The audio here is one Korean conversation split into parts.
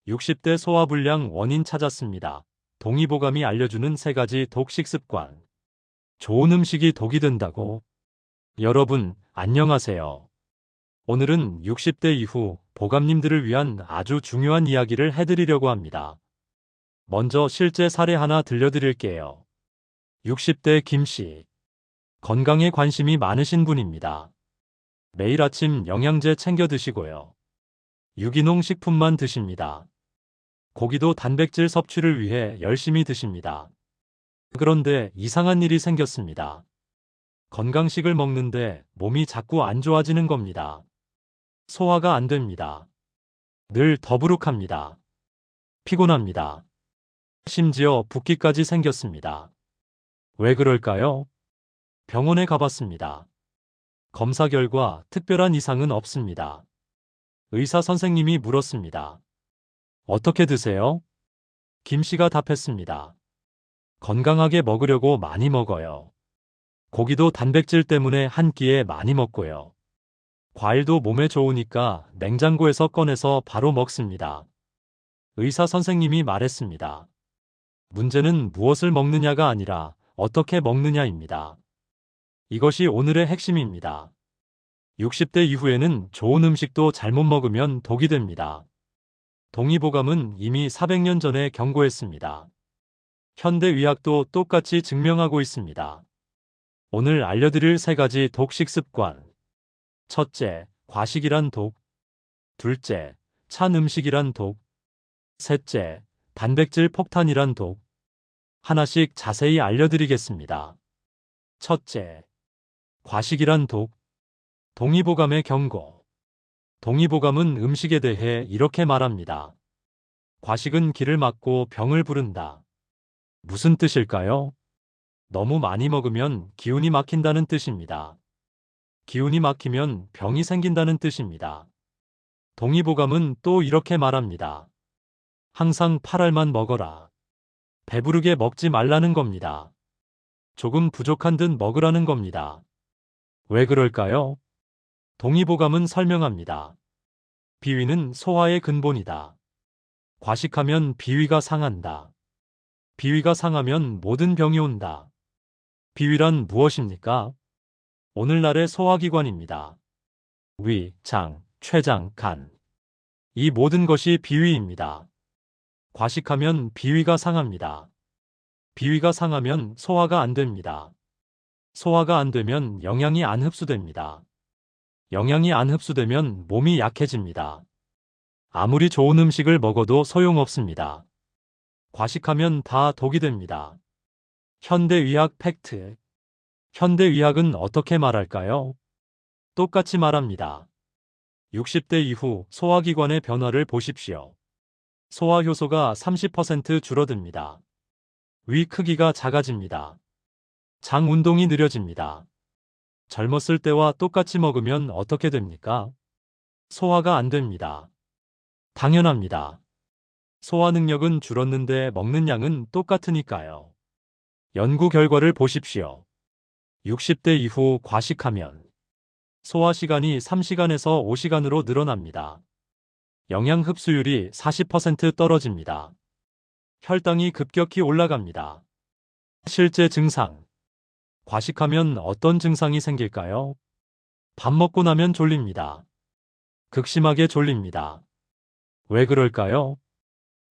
60대 소화불량 원인 찾았습니다. 동의보감이 알려주는 3가지 독식 습관. 좋은 음식이 독이 된다고? 여러분, 안녕하세요. 오늘은 60대 이후 보감님들을 위한 아주 중요한 이야기를 해드리려고 합니다. 먼저 실제 사례 하나 들려드릴게요. 60대 김씨. 건강에 관심이 많으신 분입니다. 매일 아침 영양제 챙겨 드시고요. 유기농 식품만 드십니다. 고기도 단백질 섭취를 위해 열심히 드십니다. 그런데 이상한 일이 생겼습니다. 건강식을 먹는데 몸이 자꾸 안 좋아지는 겁니다. 소화가 안 됩니다. 늘 더부룩합니다. 피곤합니다. 심지어 붓기까지 생겼습니다. 왜 그럴까요? 병원에 가봤습니다. 검사 결과 특별한 이상은 없습니다. 의사 선생님이 물었습니다. 어떻게 드세요? 김 씨가 답했습니다. 건강하게 먹으려고 많이 먹어요. 고기도 단백질 때문에 한 끼에 많이 먹고요. 과일도 몸에 좋으니까 냉장고에서 꺼내서 바로 먹습니다. 의사 선생님이 말했습니다. 문제는 무엇을 먹느냐가 아니라 어떻게 먹느냐입니다. 이것이 오늘의 핵심입니다. 60대 이후에는 좋은 음식도 잘못 먹으면 독이 됩니다. 동의보감은 이미 400년 전에 경고했습니다. 현대의학도 똑같이 증명하고 있습니다. 오늘 알려드릴 3가지 독식 습관. 첫째, 과식이란 독. 둘째, 찬 음식이란 독. 셋째, 단백질 폭탄이란 독. 하나씩 자세히 알려드리겠습니다. 첫째, 과식이란 독. 동의보감의 경고. 동의보감은 음식에 대해 이렇게 말합니다. 과식은 기를 막고 병을 부른다. 무슨 뜻일까요? 너무 많이 먹으면 기운이 막힌다는 뜻입니다. 기운이 막히면 병이 생긴다는 뜻입니다. 동의보감은 또 이렇게 말합니다. 항상 8알만 먹어라. 배부르게 먹지 말라는 겁니다. 조금 부족한 듯 먹으라는 겁니다. 왜 그럴까요? 동의보감은 설명합니다. 비위는 소화의 근본이다. 과식하면 비위가 상한다. 비위가 상하면 모든 병이 온다. 비위란 무엇입니까? 오늘날의 소화기관입니다. 위, 장, 췌장, 간. 이 모든 것이 비위입니다. 과식하면 비위가 상합니다. 비위가 상하면 소화가 안 됩니다. 소화가 안 되면 영양이 안 흡수됩니다. 영양이 안 흡수되면 몸이 약해집니다. 아무리 좋은 음식을 먹어도 소용없습니다. 과식하면 다 독이 됩니다. 현대의학 팩트. 현대의학은 어떻게 말할까요? 똑같이 말합니다. 60대 이후 소화기관의 변화를 보십시오. 소화 효소가 30% 줄어듭니다. 위 크기가 작아집니다. 장 운동이 느려집니다. 젊었을 때와 똑같이 먹으면 어떻게 됩니까? 소화가 안 됩니다. 당연합니다. 소화 능력은 줄었는데 먹는 양은 똑같으니까요. 연구 결과를 보십시오. 60대 이후 과식하면 소화 시간이 3시간에서 5시간으로 늘어납니다. 영양 흡수율이 40% 떨어집니다. 혈당이 급격히 올라갑니다. 실제 증상. 과식하면 어떤 증상이 생길까요? 밥 먹고 나면 졸립니다. 극심하게 졸립니다. 왜 그럴까요?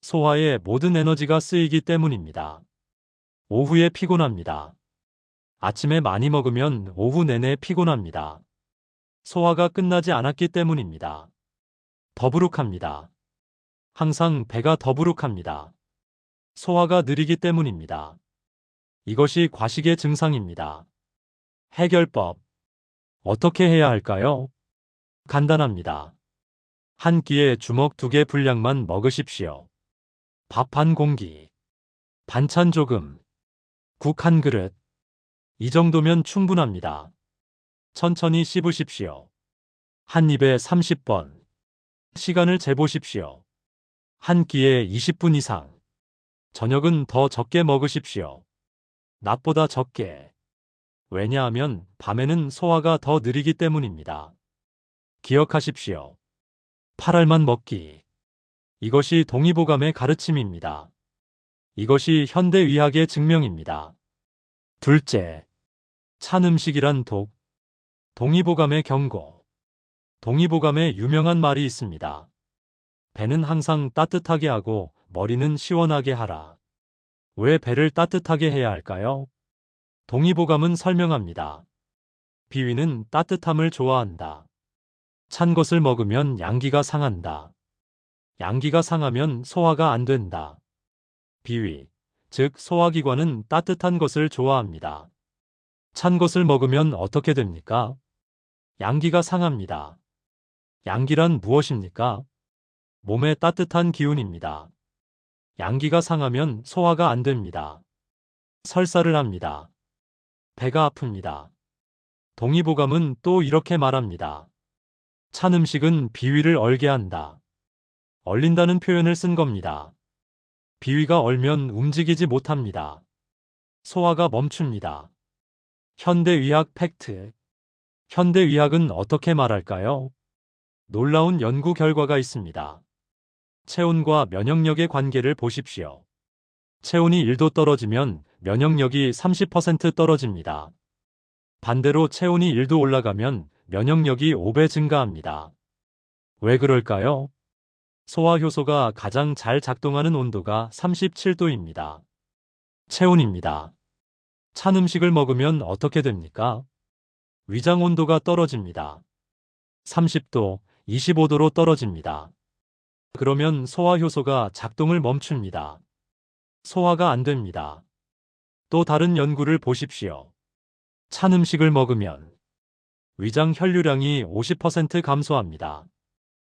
소화에 모든 에너지가 쓰이기 때문입니다. 오후에 피곤합니다. 아침에 많이 먹으면 오후 내내 피곤합니다. 소화가 끝나지 않았기 때문입니다. 더부룩합니다. 항상 배가 더부룩합니다. 소화가 느리기 때문입니다. 이것이 과식의 증상입니다. 해결법. 어떻게 해야 할까요? 간단합니다. 한 끼에 주먹 2개 분량만 먹으십시오. 밥 한 공기, 반찬 조금, 국 한 그릇. 이 정도면 충분합니다. 천천히 씹으십시오. 한 입에 30번. 시간을 재보십시오. 한 끼에 20분 이상. 저녁은 더 적게 먹으십시오. 낮보다 적게. 왜냐하면 밤에는 소화가 더 느리기 때문입니다. 기억하십시오. 8알만 먹기. 이것이 동의보감의 가르침입니다. 이것이 현대의학의 증명입니다. 둘째, 찬 음식이란 독. 동의보감의 경고. 동의보감에 유명한 말이 있습니다. 배는 항상 따뜻하게 하고 머리는 시원하게 하라. 왜 배를 따뜻하게 해야 할까요? 동의보감은 설명합니다. 비위는 따뜻함을 좋아한다. 찬 것을 먹으면 양기가 상한다. 양기가 상하면 소화가 안 된다. 비위, 즉 소화기관은 따뜻한 것을 좋아합니다. 찬 것을 먹으면 어떻게 됩니까? 양기가 상합니다. 양기란 무엇입니까? 몸의 따뜻한 기운입니다. 양기가 상하면 소화가 안 됩니다. 설사를 합니다. 배가 아픕니다. 동의보감은 또 이렇게 말합니다. 찬 음식은 비위를 얼게 한다. 얼린다는 표현을 쓴 겁니다. 비위가 얼면 움직이지 못합니다. 소화가 멈춥니다. 현대의학 팩트. 현대의학은 어떻게 말할까요? 놀라운 연구 결과가 있습니다. 체온과 면역력의 관계를 보십시오. 체온이 1도 떨어지면 면역력이 30% 떨어집니다. 반대로 체온이 1도 올라가면 면역력이 5배 증가합니다. 왜 그럴까요? 소화효소가 가장 잘 작동하는 온도가 37도입니다. 체온입니다. 찬 음식을 먹으면 어떻게 됩니까? 위장 온도가 떨어집니다. 30도, 25도로 떨어집니다. 그러면 소화효소가 작동을 멈춥니다. 소화가 안 됩니다. 또 다른 연구를 보십시오. 찬 음식을 먹으면 위장 혈류량이 50% 감소합니다.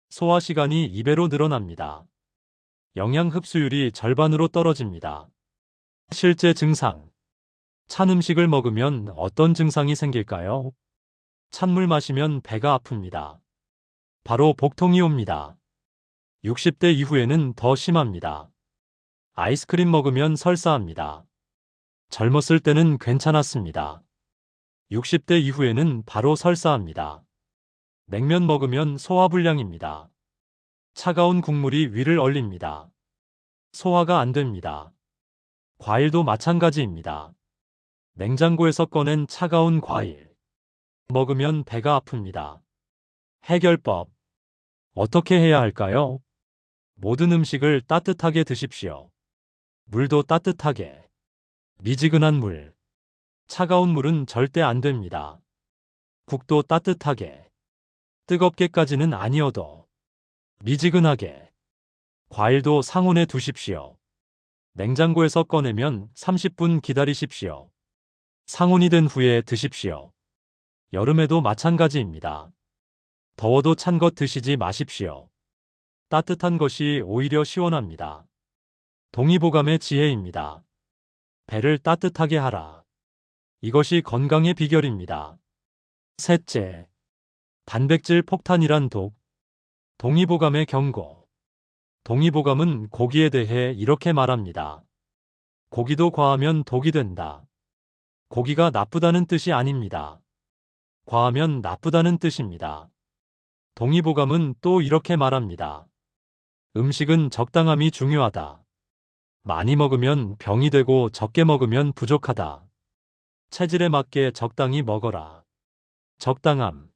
소화 시간이 2배로 늘어납니다. 영양 흡수율이 절반으로 떨어집니다. 실제 증상. 찬 음식을 먹으면 어떤 증상이 생길까요? 찬물 마시면 배가 아픕니다. 바로 복통이 옵니다. 60대 이후에는 더 심합니다. 아이스크림 먹으면 설사합니다. 젊었을 때는 괜찮았습니다. 60대 이후에는 바로 설사합니다. 냉면 먹으면 소화불량입니다. 차가운 국물이 위를 얼립니다. 소화가 안 됩니다. 과일도 마찬가지입니다. 냉장고에서 꺼낸 차가운 과일 먹으면 배가 아픕니다. 해결법. 어떻게 해야 할까요? 모든 음식을 따뜻하게 드십시오. 물도 따뜻하게. 미지근한 물. 차가운 물은 절대 안 됩니다. 국도 따뜻하게. 뜨겁게까지는 아니어도 미지근하게. 과일도 상온에 두십시오. 냉장고에서 꺼내면 30분 기다리십시오. 상온이 된 후에 드십시오. 여름에도 마찬가지입니다. 더워도 찬 것 드시지 마십시오. 따뜻한 것이 오히려 시원합니다. 동의보감의 지혜입니다. 배를 따뜻하게 하라. 이것이 건강의 비결입니다. 셋째, 단백질 폭탄이란 독. 동의보감의 경고. 동의보감은 고기에 대해 이렇게 말합니다. 고기도 과하면 독이 된다. 고기가 나쁘다는 뜻이 아닙니다. 과하면 나쁘다는 뜻입니다. 동의보감은 또 이렇게 말합니다. 음식은 적당함이 중요하다. 많이 먹으면 병이 되고 적게 먹으면 부족하다. 체질에 맞게 적당히 먹어라. 적당함.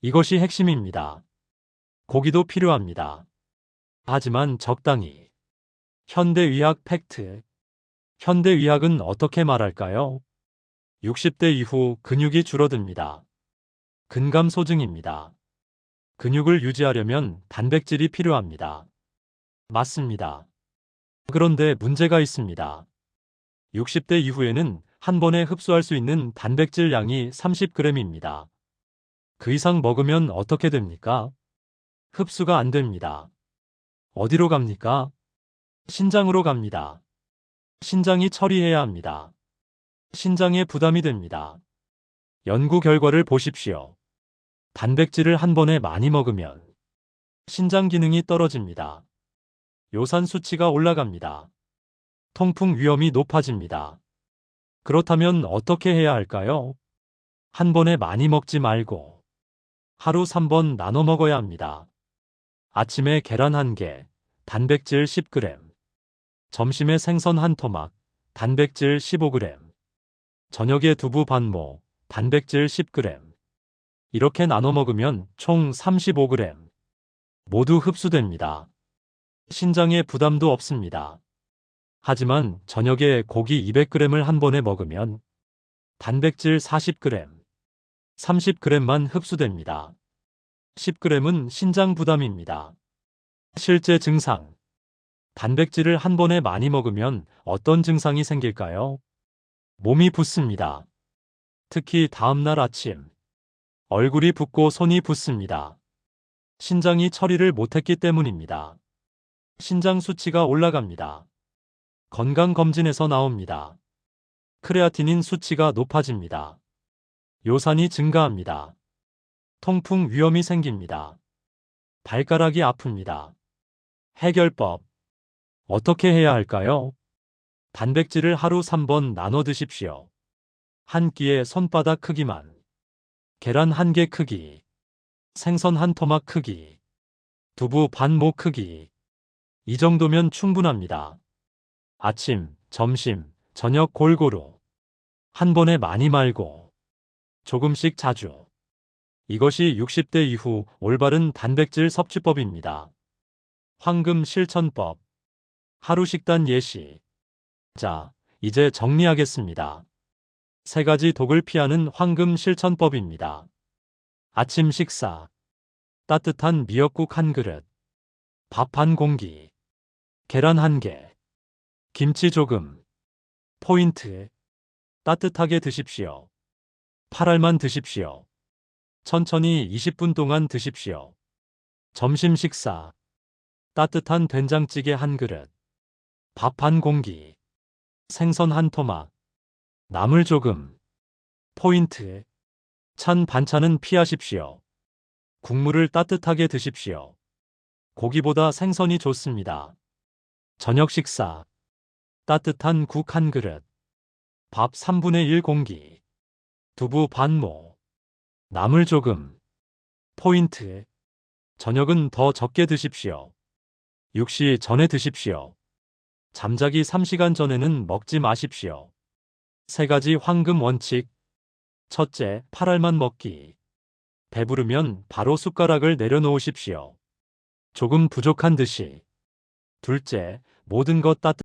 이것이 핵심입니다. 고기도 필요합니다. 하지만 적당히. 현대의학 팩트. 현대의학은 어떻게 말할까요? 60대 이후 근육이 줄어듭니다. 근감소증입니다. 근육을 유지하려면 단백질이 필요합니다. 맞습니다. 그런데 문제가 있습니다. 60대 이후에는 한 번에 흡수할 수 있는 단백질 양이 30g입니다. 그 이상 먹으면 어떻게 됩니까? 흡수가 안 됩니다. 어디로 갑니까? 신장으로 갑니다. 신장이 처리해야 합니다. 신장에 부담이 됩니다. 연구 결과를 보십시오. 단백질을 한 번에 많이 먹으면 신장 기능이 떨어집니다. 요산 수치가 올라갑니다. 통풍 위험이 높아집니다. 그렇다면 어떻게 해야 할까요? 한 번에 많이 먹지 말고 하루 3번 나눠 먹어야 합니다. 아침에 계란 1개, 단백질 10g. 점심에 생선 한 토막, 단백질 15g. 저녁에 두부 반모, 단백질 10g. 이렇게 나눠 먹으면 총 35g. 모두 흡수됩니다. 신장에 부담도 없습니다. 하지만 저녁에 고기 200g을 한 번에 먹으면 단백질 40g, 30g만 흡수됩니다. 10g은 신장 부담입니다. 실제 증상. 단백질을 한 번에 많이 먹으면 어떤 증상이 생길까요? 몸이 붓습니다. 특히 다음날 아침. 얼굴이 붓고 손이 붓습니다. 신장이 처리를 못했기 때문입니다. 신장 수치가 올라갑니다. 건강검진에서 나옵니다. 크레아티닌 수치가 높아집니다. 요산이 증가합니다. 통풍 위험이 생깁니다. 발가락이 아픕니다. 해결법. 어떻게 해야 할까요? 단백질을 하루 3번 나눠 드십시오. 한 끼에 손바닥 크기만. 계란 1개 크기. 생선 한 토막 크기. 두부 반모 크기. 이 정도면 충분합니다. 아침, 점심, 저녁 골고루. 한 번에 많이 말고. 조금씩 자주. 이것이 60대 이후 올바른 단백질 섭취법입니다. 황금 실천법. 하루 식단 예시. 자, 이제 정리하겠습니다. 3가지 독을 피하는 황금 실천법입니다. 아침 식사. 따뜻한 미역국 한 그릇. 밥 한 공기. 계란 1개. 김치 조금. 포인트. 따뜻하게 드십시오. 8알만 드십시오. 천천히 20분 동안 드십시오. 점심 식사. 따뜻한 된장찌개 한 그릇. 밥 한 공기. 생선 한 토막. 나물 조금. 포인트. 찬 반찬은 피하십시오. 국물을 따뜻하게 드십시오. 고기보다 생선이 좋습니다. 저녁 식사. 따뜻한 국 한 그릇. 밥 3분의 1 공기. 두부 반모. 나물 조금. 포인트. 저녁은 더 적게 드십시오. 6시 전에 드십시오. 잠자기 3시간 전에는 먹지 마십시오. 3가지 황금 원칙. 첫째, 8알만 먹기. 배부르면 바로 숟가락을 내려놓으십시오. 조금 부족한 듯이. 둘째, 모든 것 따뜻.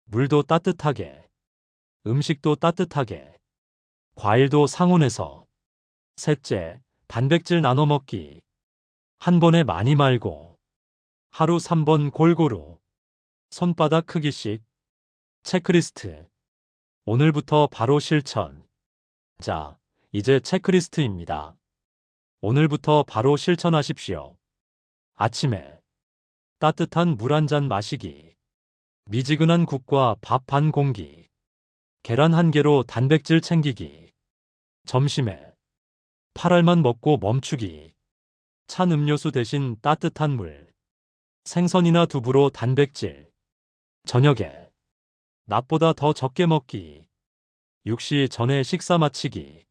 물도 따뜻하게. 음식도 따뜻하게. 과일도 상온에서. 셋째, 단백질 나눠 먹기. 한 번에 많이 말고. 하루 3번 골고루. 손바닥 크기씩. 체크리스트. 오늘부터 바로 실천. 자, 이제 체크리스트입니다. 오늘부터 바로 실천하십시오. 아침에 따뜻한 물 한 잔 마시기. 미지근한 국과 밥 반 공기. 계란 1개로 단백질 챙기기. 점심에 8알만 먹고 멈추기. 찬 음료수 대신 따뜻한 물. 생선이나 두부로 단백질. 저녁에 낮보다 더 적게 먹기. 6시 전에 식사 마치기.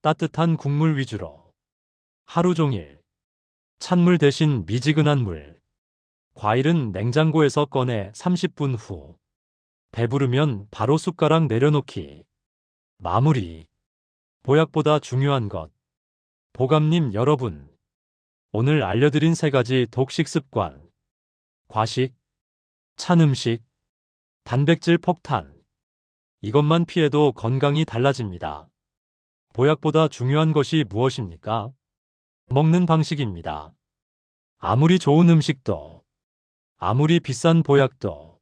따뜻한 국물 위주로. 하루 종일. 찬물 대신 미지근한 물. 과일은 냉장고에서 꺼내 30분 후. 배부르면 바로 숟가락 내려놓기. 마무리. 보약보다 중요한 것. 보감님 여러분. 오늘 알려드린 3가지 독식 습관. 과식, 찬 음식, 단백질 폭탄. 이것만 피해도 건강이 달라집니다. 보약보다 중요한 것이 무엇입니까? 먹는 방식입니다. 아무리 좋은 음식도, 아무리 비싼 보약도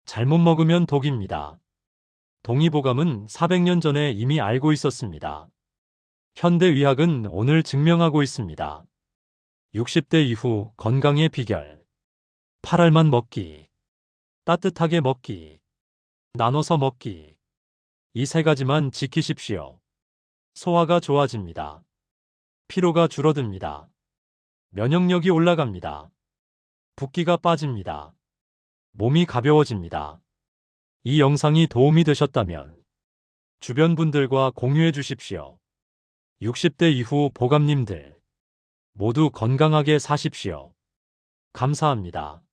잘못 먹으면 독입니다. 동의보감은 400년 전에 이미 알고 있었습니다. 현대의학은 오늘 증명하고 있습니다. 60대 이후 건강의 비결. 8알만 먹기. 따뜻하게 먹기. 나눠서 먹기. 이 3가지만 지키십시오. 소화가 좋아집니다. 피로가 줄어듭니다. 면역력이 올라갑니다. 붓기가 빠집니다. 몸이 가벼워집니다. 이 영상이 도움이 되셨다면 주변 분들과 공유해 주십시오. 60대 이후 보감님들 모두 건강하게 사십시오. 감사합니다.